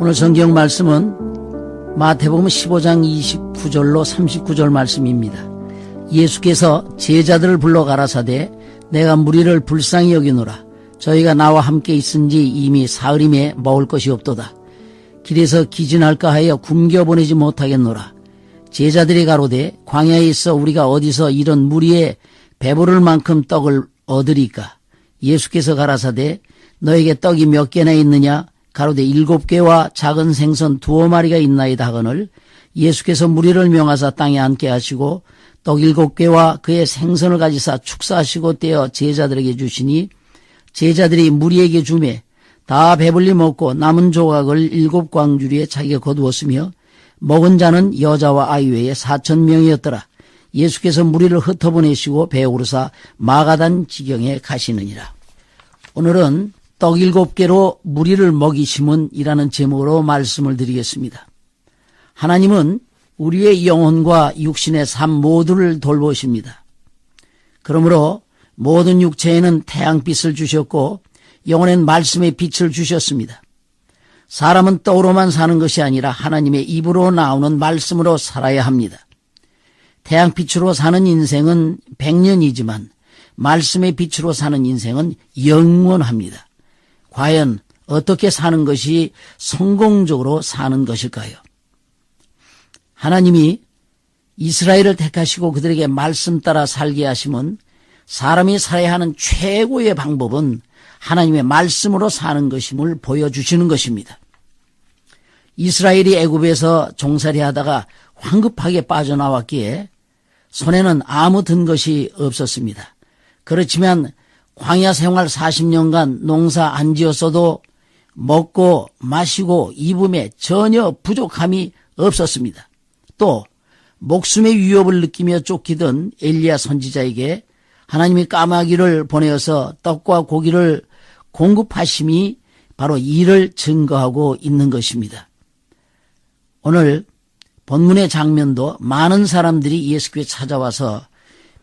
오늘 성경 말씀은 마태복음 15장 29절로 39절 말씀입니다. 예수께서 제자들을 불러 가라사대 내가 무리를 불쌍히 여기노라. 저희가 나와 함께 있은지 이미 사흘임에 먹을 것이 없도다. 길에서 기진할까 하여 굶겨 보내지 못하겠노라. 제자들이 가로되 광야에 있어 우리가 어디서 이런 무리에 배부를 만큼 떡을 얻으리까? 예수께서 가라사대 너에게 떡이 몇 개나 있느냐? 가로되 7개와 작은 생선 2마리가 있나이다 하거늘 예수께서 무리를 명하사 땅에 앉게 하시고 떡 7개와 그의 생선을 가지사 축사하시고 떼어 제자들에게 주시니 제자들이 무리에게 주매 다 배불리 먹고 남은 조각을 7광주리에 자기가 거두었으며 먹은 자는 여자와 아이 외에 4,000명이었더라. 예수께서 무리를 흩어보내시고 배에 오르사 마가단 지경에 가시느니라. 오늘은 떡 7개로 무리를 먹이심은이라는 제목으로 말씀을 드리겠습니다. 하나님은 우리의 영혼과 육신의 삶 모두를 돌보십니다. 그러므로 모든 육체에는 태양빛을 주셨고 영혼엔 말씀의 빛을 주셨습니다. 사람은 떡으로만 사는 것이 아니라 하나님의 입으로 나오는 말씀으로 살아야 합니다. 태양빛으로 사는 인생은 100년이지만 말씀의 빛으로 사는 인생은 영원합니다. 과연 어떻게 사는 것이 성공적으로 사는 것일까요? 하나님이 이스라엘을 택하시고 그들에게 말씀 따라 살게 하심은 사람이 살아야 하는 최고의 방법은 하나님의 말씀으로 사는 것임을 보여주시는 것입니다. 이스라엘이 애굽에서 종살이 하다가 황급하게 빠져나왔기에 손에는 아무 든 것이 없었습니다. 그렇지만 광야 생활 40년간 농사 안 지었어도 먹고 마시고 입음에 전혀 부족함이 없었습니다. 또 목숨의 위협을 느끼며 쫓기던 엘리야 선지자에게 하나님이 까마귀를 보내어서 떡과 고기를 공급하심이 바로 이를 증거하고 있는 것입니다. 오늘 본문의 장면도 많은 사람들이 예수께 찾아와서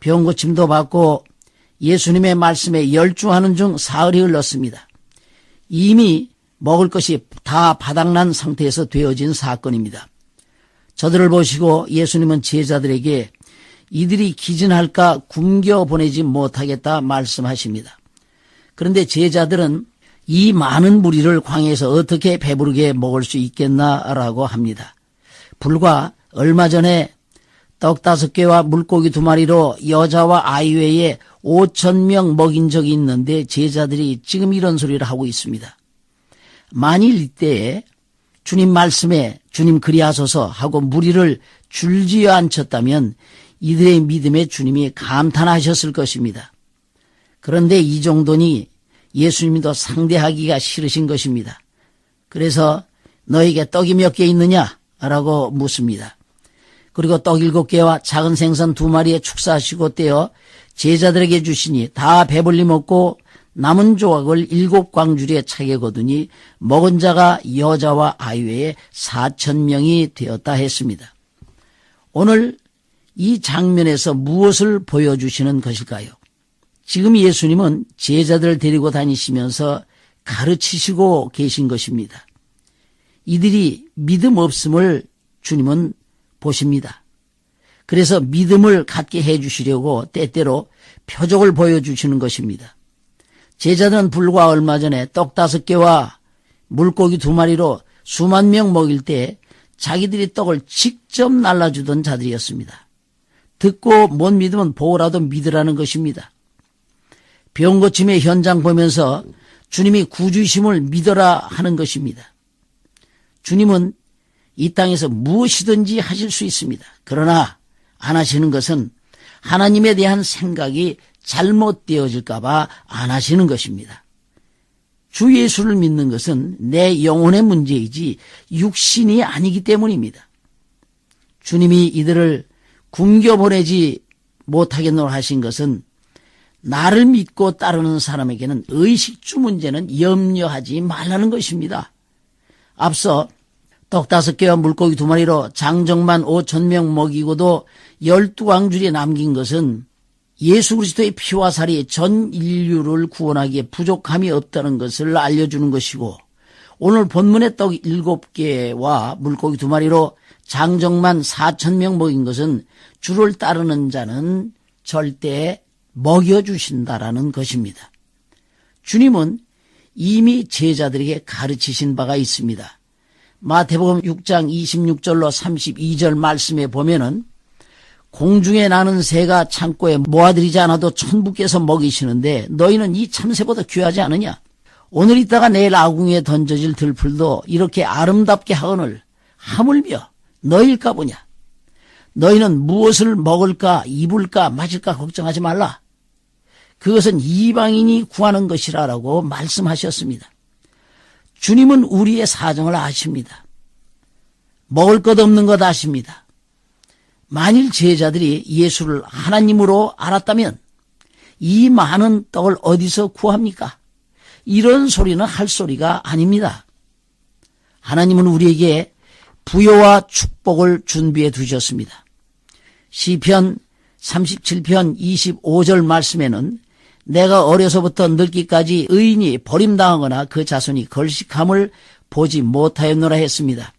병 고침도 받고 예수님의 말씀에 열중하는 중 사흘이 흘렀습니다. 이미 먹을 것이 다 바닥난 상태에서 되어진 사건입니다. 저들을 보시고 예수님은 제자들에게 이들이 기진할까 굶겨 보내지 못하겠다 말씀하십니다. 그런데 제자들은 이 많은 무리를 광야에서 어떻게 배부르게 먹을 수 있겠나라고 합니다. 불과 얼마 전에 떡 5개와 물고기 2마리로 여자와 아이 외에 5,000명 먹인 적이 있는데 제자들이 지금 이런 소리를 하고 있습니다. 만일 이때에 주님 말씀에 주님 그리하소서 하고 무리를 줄지어 앉혔다면 이들의 믿음에 주님이 감탄하셨을 것입니다. 그런데 이 정도니 예수님도 상대하기가 싫으신 것입니다. 그래서 너에게 떡이 몇 개 있느냐? 라고 묻습니다. 그리고 떡 7개와 작은 생선 2마리에 축사하시고 떼어 제자들에게 주시니 다 배불리 먹고 남은 조각을 7광주리에 차게 거두니 먹은 자가 여자와 아이 외에 4,000명이 되었다 했습니다. 오늘 이 장면에서 무엇을 보여주시는 것일까요? 지금 예수님은 제자들을 데리고 다니시면서 가르치시고 계신 것입니다. 이들이 믿음 없음을 주님은 보십니다. 그래서 믿음을 갖게 해주시려고 때때로 표적을 보여주시는 것입니다. 제자들은 불과 얼마 전에 떡 5개와 물고기 2마리로 수만 명 먹일 때 자기들이 떡을 직접 날라주던 자들이었습니다. 듣고 못 믿으면 보고라도 믿으라는 것입니다. 병 고침의 현장 보면서 주님이 구주이심을 믿어라 하는 것입니다. 주님은 이 땅에서 무엇이든지 하실 수 있습니다. 그러나 안 하시는 것은 하나님에 대한 생각이 잘못되어질까 봐 안 하시는 것입니다. 주 예수를 믿는 것은 내 영혼의 문제이지 육신이 아니기 때문입니다. 주님이 이들을 굶겨보내지 못하겠노라 하신 것은 나를 믿고 따르는 사람에게는 의식주 문제는 염려하지 말라는 것입니다. 앞서 떡 5개와 물고기 2마리로 장정만 5,000명 먹이고도 12광줄이 남긴 것은 예수 그리스도의 피와 살이 전 인류를 구원하기에 부족함이 없다는 것을 알려주는 것이고 오늘 본문의 떡 7개와 물고기 2마리로 장정만 4,000명 먹인 것은 주를 따르는 자는 절대 먹여주신다라는 것입니다. 주님은 이미 제자들에게 가르치신 바가 있습니다. 마태복음 6장 26절로 32절 말씀에 보면은 공중에 나는 새가 창고에 모아들이지 않아도 천부께서 먹이시는데 너희는 이 참새보다 귀하지 않으냐? 오늘 있다가 내일 아궁이에 던져질 들풀도 이렇게 아름답게 하거늘 하물며 너희일까 보냐? 너희는 무엇을 먹을까 입을까 마실까 걱정하지 말라. 그것은 이방인이 구하는 것이라라고 말씀하셨습니다. 주님은 우리의 사정을 아십니다. 먹을 것 없는 것 아십니다. 만일 제자들이 예수를 하나님으로 알았다면 이 많은 떡을 어디서 구합니까? 이런 소리는 할 소리가 아닙니다. 하나님은 우리에게 부요와 축복을 준비해 두셨습니다. 시편 37편 25절 말씀에는 내가 어려서부터 늙기까지 의인이 버림당하거나 그 자손이 걸식함을 보지 못하였노라 했습니다.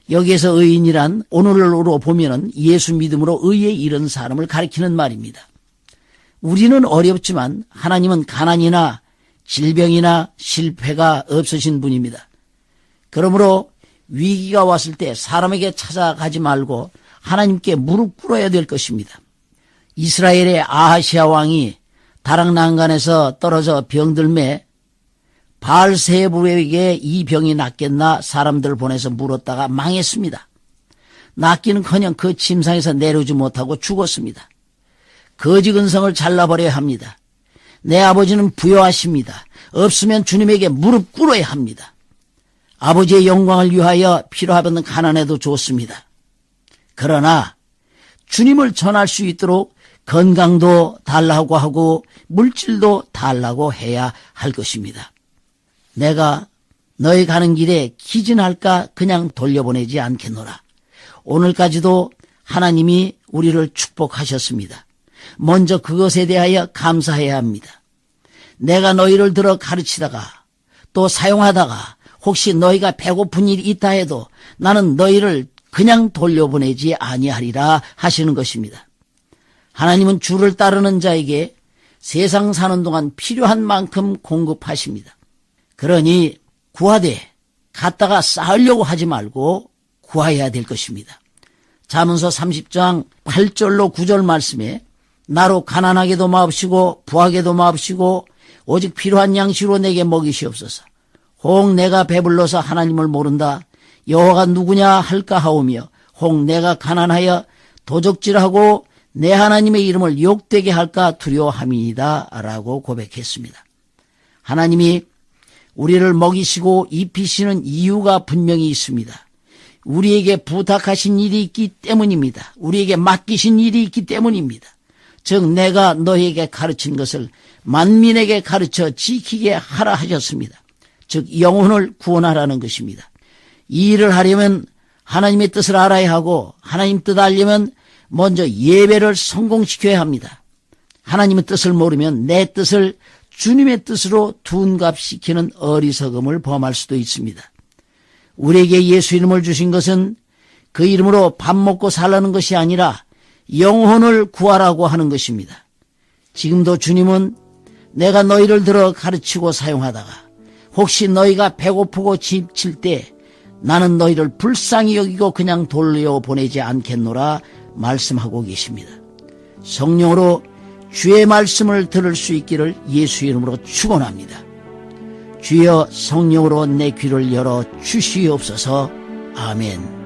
여기에서 의인이란 오늘로 보면은 예수 믿음으로 의에 이른 사람을 가리키는 말입니다. 우리는 어렵지만 하나님은 가난이나 질병이나 실패가 없으신 분입니다. 그러므로 위기가 왔을 때 사람에게 찾아가지 말고 하나님께 무릎 꿇어야 될 것입니다. 이스라엘의 아하시아 왕이 다락난간에서 떨어져 병들매 바알세부에게 이 병이 낫겠나 사람들을 보내서 물었다가 망했습니다. 낫기는커녕 그 침상에서 내려오지 못하고 죽었습니다. 거지 근성을 잘라버려야 합니다. 내 아버지는 부요하십니다. 없으면 주님에게 무릎 꿇어야 합니다. 아버지의 영광을 위하여 필요하면 가난해도 좋습니다. 그러나 주님을 전할 수 있도록 건강도 달라고 하고 물질도 달라고 해야 할 것입니다. 내가 너희 가는 길에 기진할까 그냥 돌려보내지 않겠노라. 오늘까지도 하나님이 우리를 축복하셨습니다. 먼저 그것에 대하여 감사해야 합니다. 내가 너희를 들어 가르치다가 또 사용하다가 혹시 너희가 배고픈 일이 있다 해도 나는 너희를 그냥 돌려보내지 아니하리라 하시는 것입니다. 하나님은 주를 따르는 자에게 세상 사는 동안 필요한 만큼 공급하십니다. 그러니 구하되 갔다가 쌓으려고 하지 말고 구해야 될 것입니다. 잠언서 30장 8절로 9절 말씀에 나로 가난하게도 마옵시고 부하게도 마옵시고 오직 필요한 양식으로 내게 먹이시옵소서. 혹 내가 배불러서 하나님을 모른다. 여호와가 누구냐 할까 하오며 혹 내가 가난하여 도적질하고 내 하나님의 이름을 욕되게 할까 두려워함이니이다 라고 고백했습니다. 하나님이 우리를 먹이시고 입히시는 이유가 분명히 있습니다. 우리에게 부탁하신 일이 있기 때문입니다. 우리에게 맡기신 일이 있기 때문입니다. 즉 내가 너희에게 가르친 것을 만민에게 가르쳐 지키게 하라 하셨습니다. 즉 영혼을 구원하라는 것입니다. 이 일을 하려면 하나님의 뜻을 알아야 하고 하나님 뜻 알려면 먼저 예배를 성공시켜야 합니다. 하나님의 뜻을 모르면 내 뜻을 주님의 뜻으로 둔갑시키는 어리석음을 범할 수도 있습니다. 우리에게 예수 이름을 주신 것은 그 이름으로 밥 먹고 살라는 것이 아니라 영혼을 구하라고 하는 것입니다. 지금도 주님은 내가 너희를 들어 가르치고 사용하다가 혹시 너희가 배고프고 지칠 때 나는 너희를 불쌍히 여기고 그냥 돌려보내지 않겠노라 말씀하고 계십니다. 성령으로 주의 말씀을 들을 수 있기를 예수 이름으로 축원합니다. 주여 성령으로 내 귀를 열어 주시옵소서. 아멘.